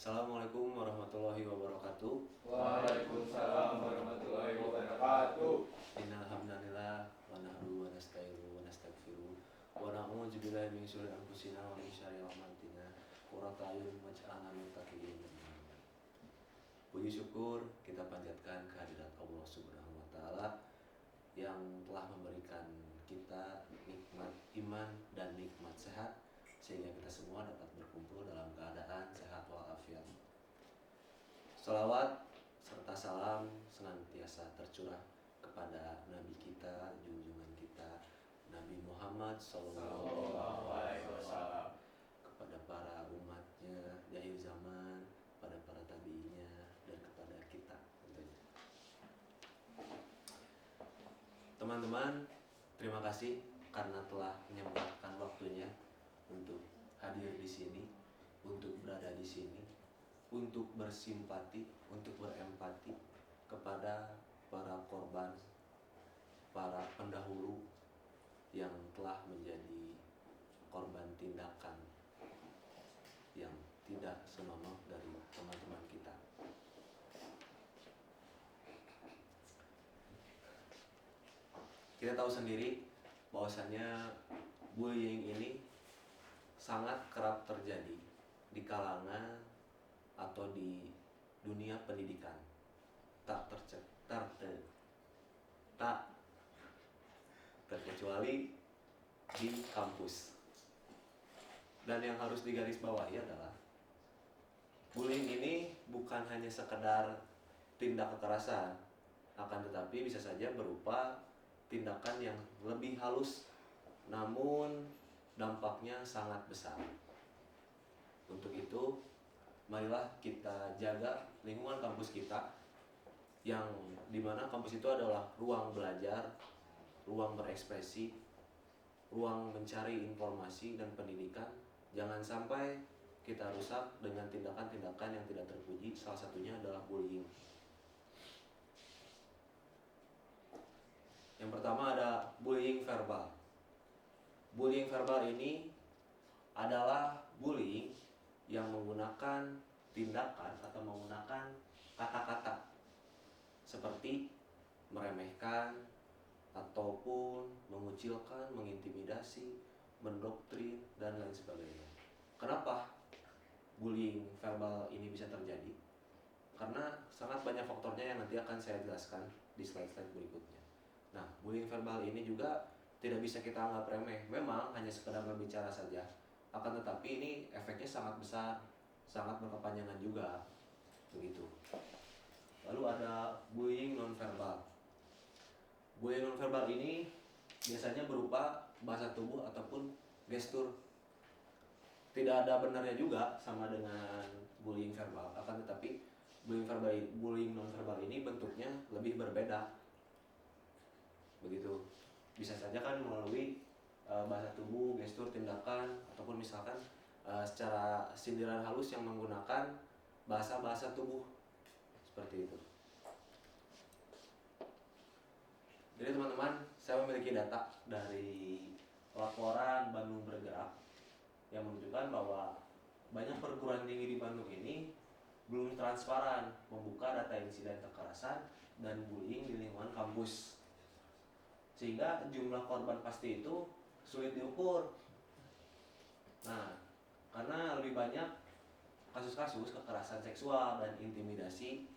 Assalamualaikum warahmatullahi wabarakatuh. Waalaikumsalam warahmatullahi wabarakatuh. Innal hamdalillah wa nahmaduhu wa nasta'inuhu wa nastaghfiruh wa na'udzu billahi min syururi anfusina wa min syarri a'malina. Qurratu a'yun waj'alna lil muttaqin. Puji syukur kita panjatkan kehadirat Allah Subhanahu wa taala yang telah memberikan kita nikmat iman dan nikmat sehat sehingga kita semua dapat berkumpul dalam keadaan sehat walafiat. Shalawat serta salam senantiasa tercurah kepada Nabi kita, junjungan kita, Nabi Muhammad Sallallahu Alaihi Wasallam, kepada para umatnya di akhir zaman, kepada para tabi'inya, dan kepada kita tentunya. Teman-teman, terima kasih karena telah menyempatkan waktunya untuk hadir di sini, untuk berada di sini, untuk bersimpati, untuk berempati kepada para korban, para pendahulu yang telah menjadi korban tindakan yang tidak senonoh dari teman-teman kita. Kita tahu sendiri bahwasannya bullying ini sangat kerap terjadi di kalangan atau di dunia pendidikan, tak terkecuali di kampus. Dan yang harus digarisbawahi adalah bullying ini bukan hanya sekedar tindak kekerasan, akan tetapi bisa saja berupa tindakan yang lebih halus, namun dampaknya sangat besar. Untuk itu, marilah kita jaga lingkungan kampus kita, yang dimana kampus itu adalah ruang belajar, ruang berekspresi, ruang mencari informasi dan pendidikan. Jangan sampai kita rusak dengan tindakan-tindakan yang tidak terpuji, salah satunya adalah bullying. Yang pertama ada bullying verbal. Bullying verbal ini adalah bullying yang menggunakan tindakan atau menggunakan kata-kata seperti meremehkan ataupun mengucilkan, mengintimidasi, mendoktrin, dan lain sebagainya. Kenapa bullying verbal ini bisa terjadi? Karena sangat banyak faktornya yang nanti akan saya jelaskan di slide-slide berikutnya. Nah, bullying verbal ini juga tidak bisa kita anggap remeh. Memang hanya sekedar berbicara saja, akan tetapi ini efeknya sangat besar, sangat berkepanjangan juga, begitu. Lalu ada bullying nonverbal. Bullying nonverbal ini biasanya berupa bahasa tubuh ataupun gestur. Tidak ada benarnya juga sama dengan bullying verbal, akan tetapi bullying nonverbal ini bentuknya lebih berbeda. Begitu. Bisa saja kan melalui bahasa tubuh, gestur, tindakan, ataupun misalkan secara sindiran halus yang menggunakan bahasa-bahasa tubuh seperti itu. Jadi teman-teman, saya memiliki data dari laporan Bandung Bergerak yang menunjukkan bahwa banyak perguruan tinggi di Bandung ini belum transparan membuka data insiden kekerasan dan bullying di lingkungan kampus, sehingga jumlah korban pasti itu sulit diukur. Nah, karena lebih banyak kasus-kasus kekerasan seksual dan intimidasi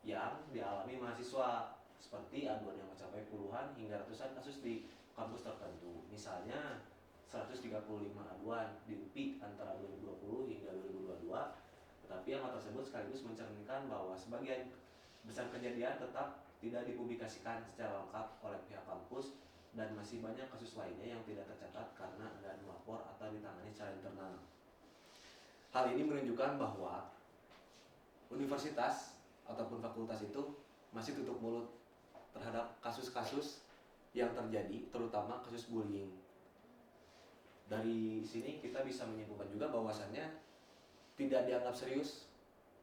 yang dialami mahasiswa, seperti aduan yang mencapai puluhan hingga ratusan kasus di kampus tertentu. Misalnya 135 aduan di UPI antara 2020 hingga 2022. Tetapi angka tersebut sekaligus mencerminkan bahwa sebagian besar kejadian tetap tidak dipublikasikan secara lengkap oleh pihak kampus, dan masih banyak kasus lainnya yang tidak tercatat karena enggan melapor atau ditangani secara internal. Hal ini menunjukkan bahwa universitas ataupun fakultas itu masih tutup mulut terhadap kasus-kasus yang terjadi, terutama kasus bullying. Dari sini kita bisa menyimpulkan juga bahwasannya tidak dianggap serius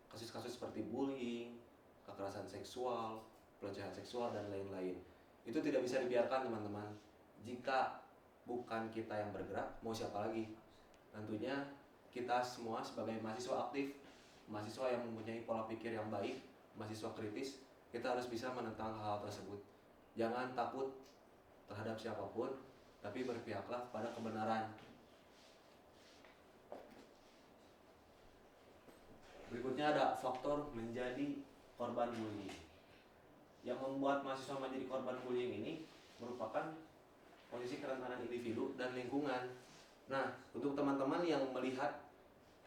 kasus-kasus seperti bullying, kekerasan seksual, pelecehan seksual, dan lain-lain. Itu tidak bisa dibiarkan, teman-teman. Jika bukan kita yang bergerak, mau siapa lagi? Tentunya kita semua sebagai mahasiswa aktif mahasiswa yang mempunyai pola pikir yang baik, mahasiswa kritis, kita harus bisa menentang hal tersebut. Jangan takut terhadap siapapun, tapi berpihaklah pada kebenaran. Berikutnya ada faktor menjadi korban bullying. Yang membuat mahasiswa menjadi korban bullying ini merupakan kondisi kerentanan individu dan lingkungan. Nah, untuk teman-teman yang melihat,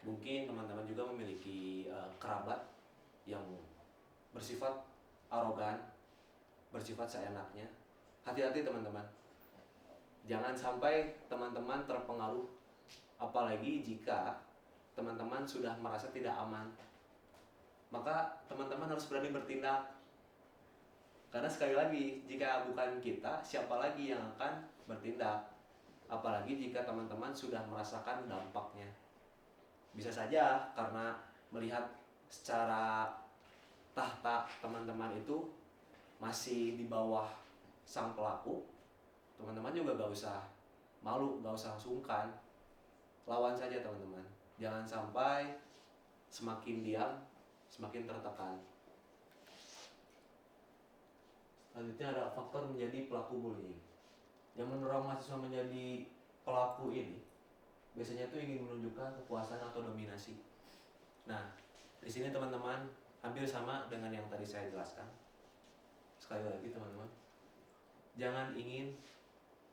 mungkin teman-teman juga memiliki kerabat yang bersifat arogan, bersifat seenaknya. Hati-hati teman-teman. Jangan sampai teman-teman terpengaruh, apalagi jika teman-teman sudah merasa tidak aman. Maka teman-teman harus berani bertindak. Karena sekali lagi, jika bukan kita, siapa lagi yang akan bertindak? Apalagi jika teman-teman sudah merasakan dampaknya. Bisa saja karena melihat secara tahta teman-teman itu masih di bawah sang pelaku, teman-teman juga gak usah malu, gak usah sungkan. Lawan saja teman-teman. Jangan sampai semakin diam, semakin tertekan. Selanjutnya ada faktor menjadi pelaku bullying. Yang mendorong mahasiswa menjadi pelaku ini biasanya itu ingin menunjukkan kepuasan atau dominasi. Nah, di sini teman-teman hampir sama dengan yang tadi saya jelaskan. Sekali lagi teman-teman, jangan ingin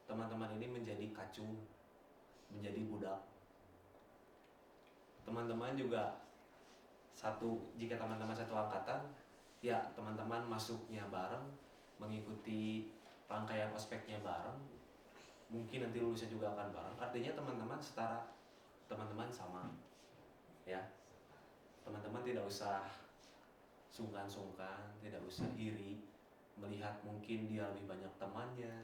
teman-teman ini menjadi kacung, menjadi budak. Teman-teman juga jika teman-teman satu angkatan, ya teman-teman masuknya bareng, mengikuti rangkaian ospeknya bareng, mungkin nanti lulusnya juga akan bareng. Artinya teman-teman setara, teman-teman sama, ya. Teman-teman tidak usah sungkan-sungkan, tidak usah iri melihat mungkin dia lebih banyak temannya,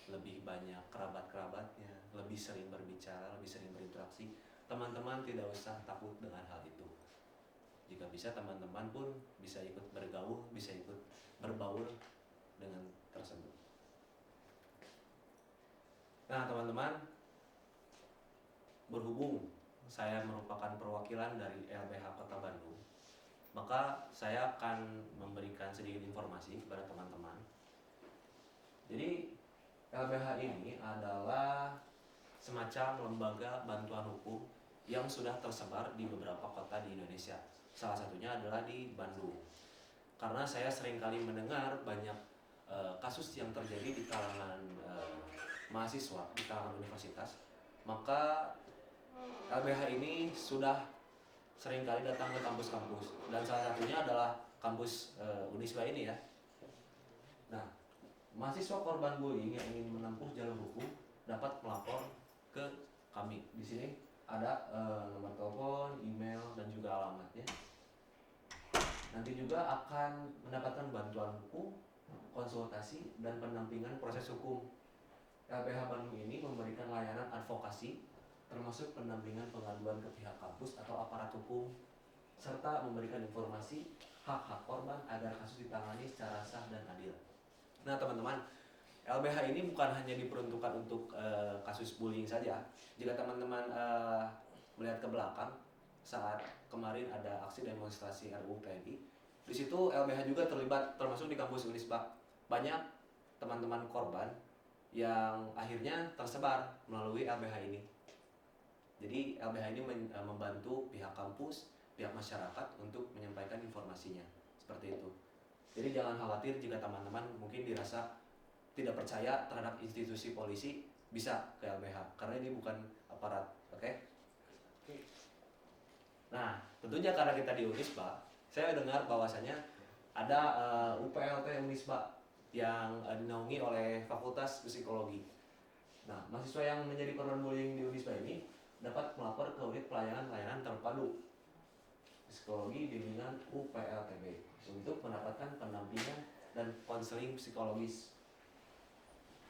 lebih banyak kerabat-kerabatnya, lebih sering berbicara, lebih sering berinteraksi. Teman-teman tidak usah takut dengan hal itu. Jika bisa, teman-teman pun bisa ikut bergaul, bisa ikut berbaur dengan tersebut. Nah teman-teman, berhubung saya merupakan perwakilan dari LBH Kota Bandung, maka saya akan memberikan sedikit informasi kepada teman-teman. Jadi LBH ini adalah semacam lembaga bantuan hukum yang sudah tersebar di beberapa kota di Indonesia. Salah satunya adalah di Bandung. Karena saya seringkali mendengar banyak kasus yang terjadi di kalangan mahasiswa, di kalangan universitas, maka LBH ini sudah seringkali datang ke kampus-kampus, dan salah satunya adalah kampus Unisba ini ya. Nah, mahasiswa korban bullying yang ingin menempuh jalur hukum dapat melapor ke kami. Di sini ada nomor telepon, email, dan juga alamatnya. Nanti juga akan mendapatkan bantuan hukum, konsultasi, dan pendampingan proses hukum. LBH Bandung ini memberikan layanan advokasi, termasuk pendampingan pengaduan ke pihak kampus atau aparat hukum, serta memberikan informasi hak-hak korban agar kasus ditangani secara sah dan adil. Nah teman-teman, LBH ini bukan hanya diperuntukkan untuk kasus bullying saja. Jika teman-teman melihat ke belakang, saat kemarin ada aksi demonstrasi RUU TNI, di situ LBH juga terlibat, termasuk di kampus Unisba. Banyak teman-teman korban yang akhirnya tersebar melalui LBH ini. Jadi LBH ini membantu pihak kampus, pihak masyarakat untuk menyampaikan informasinya. Seperti itu. Jadi jangan khawatir jika teman-teman mungkin dirasa tidak percaya terhadap institusi polisi, bisa ke LBH karena ini bukan aparat, oke? Nah, tentunya karena kita di Unisba, saya dengar bahwasanya ada UPLT Unisba yang dinaungi oleh Fakultas Psikologi. Nah, mahasiswa yang menjadi korban bullying di Unisba ini dapat melapor ke unit pelayanan terpadu psikologi bimbingan UPLTB untuk mendapatkan pendampingan dan konseling psikologis.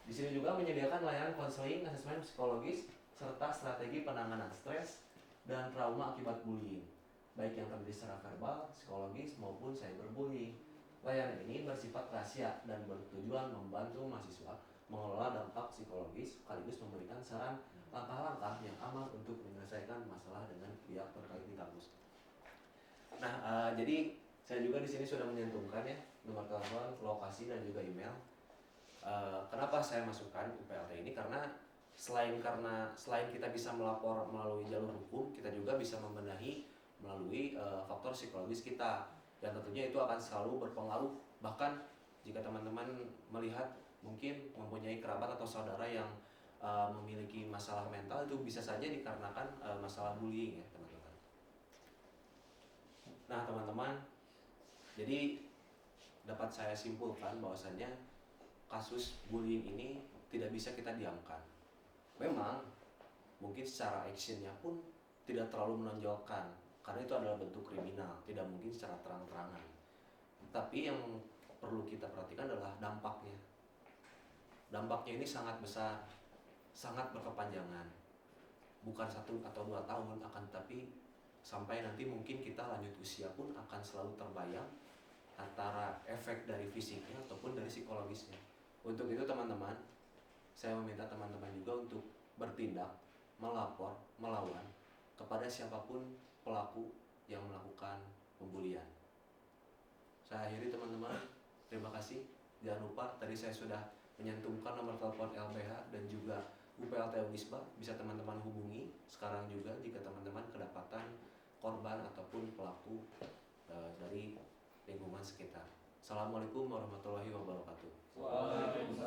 Di sini juga menyediakan layanan konseling, asesmen psikologis, serta strategi penanganan stres dan trauma akibat bullying, baik yang terjadi secara verbal, psikologis, maupun cyberbullying. Layanan ini bersifat rahasia dan bertujuan membantu mahasiswa mengelola dampak psikologis, sekaligus memberikan saran langkah-langkah yang aman untuk menyelesaikan masalah dengan pihak terkait di kampus. Nah, jadi saya juga di sini sudah menyantumkan ya nomor telepon, lokasi dan juga email. Kenapa saya masukkan UPLT ini? Karena selain kita bisa melapor melalui jalur hukum, kita juga bisa membenahi melalui faktor psikologis kita, dan tentunya itu akan selalu berpengaruh. Bahkan jika teman-teman melihat mungkin mempunyai kerabat atau saudara yang memiliki masalah mental, itu bisa saja dikarenakan masalah bullying ya teman-teman. Nah teman-teman, jadi dapat saya simpulkan bahwasannya kasus bullying ini tidak bisa kita diamkan. Memang mungkin secara actionnya pun tidak terlalu menonjolkan, karena itu adalah bentuk kriminal, tidak mungkin secara terang-terangan. Tapi yang perlu kita perhatikan adalah dampaknya. Dampaknya ini sangat besar, sangat berkepanjangan. Bukan 1 atau 2 tahun, akan tapi sampai nanti mungkin kita lanjut usia pun akan selalu terbayang antara efek dari fisiknya ataupun dari psikologisnya. Untuk itu teman-teman, saya meminta teman-teman juga untuk bertindak, melapor, melawan kepada siapapun pelaku yang melakukan pembulian. Saya akhiri teman-teman, terima kasih. Jangan lupa tadi saya sudah menyantumkan nomor telepon LBH dan juga UPLT Unisba, bisa teman-teman hubungi sekarang juga jika teman-teman kedapatan korban ataupun pelaku dari lingkungan sekitar. Assalamualaikum warahmatullahi wabarakatuh. Waalaikumsalam.